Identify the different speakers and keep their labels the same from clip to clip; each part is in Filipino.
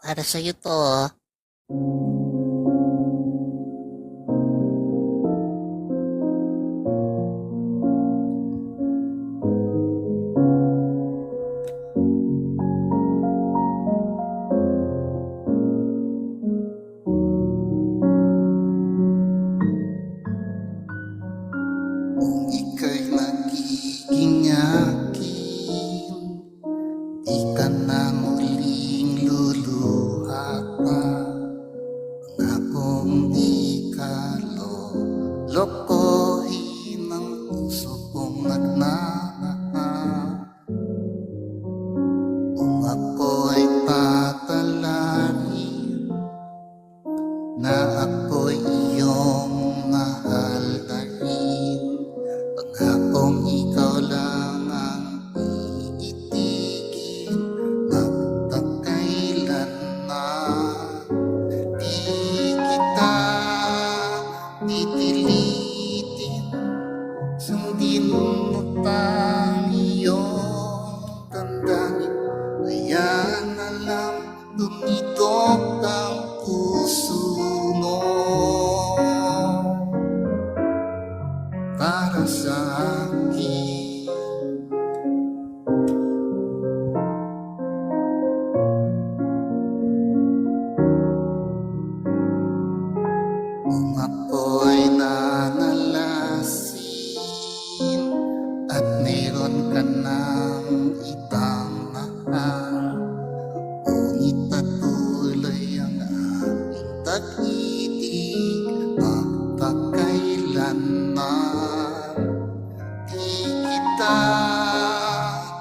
Speaker 1: Para sa'yo to. Kung ika'y nagiging akin, di ka na muling luluha pa. Pangakong di ka lokohin ang puso kong nagmamahal. Kung ako'y tatalarin na ako'y iyong mahal na rin, pangakong ikaw lang ang iitigin magpakailanman. Di kita pipilitin, sundin mo pang iyong damdamin. Kaya na lang tumitok ang puso mo para sa akin. Kung ako'y nanalasin at mayroon ka ng ibang mahal, ngunit patuloy ang aking pag-ibig magpakailanman. Di kita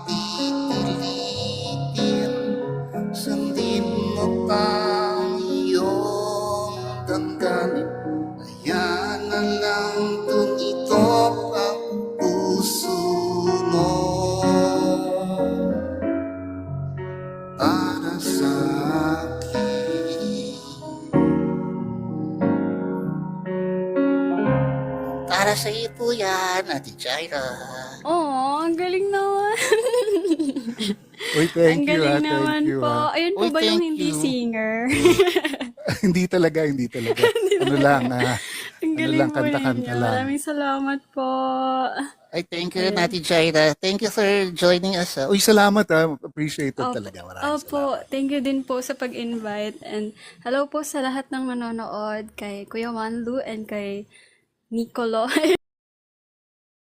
Speaker 1: pipilitin, sundin mo pa ang iyong damdamin. Kaya na lang tumitok ang puso mo para sa akin. Para sa iyo po yan, Ate Jaira.
Speaker 2: Oh, ang galing naman.
Speaker 3: Uy,
Speaker 2: Ang
Speaker 3: thank you,
Speaker 2: galing
Speaker 3: thank
Speaker 2: naman
Speaker 3: you.
Speaker 2: po. Ayun po
Speaker 1: Uy,
Speaker 2: ba yung
Speaker 1: thank
Speaker 2: hindi
Speaker 1: you.
Speaker 2: singer?
Speaker 3: Hindi talaga, hindi talaga. Ano lang,
Speaker 2: Ang
Speaker 3: ano
Speaker 2: galing
Speaker 3: lang,
Speaker 2: po
Speaker 3: kanta-kanta
Speaker 2: ninyo.
Speaker 3: lang.
Speaker 2: Maraming salamat po.
Speaker 1: Ay, thank you, Ate Jaira. Thank you for joining us.
Speaker 3: Uy, salamat appreciated
Speaker 2: Opo,
Speaker 3: talaga. Maraming
Speaker 2: opo,
Speaker 3: salamat.
Speaker 2: thank you din po sa pag-invite. And hello po sa lahat ng nanonood, kay Kuya Wanlu and kay Nicolo.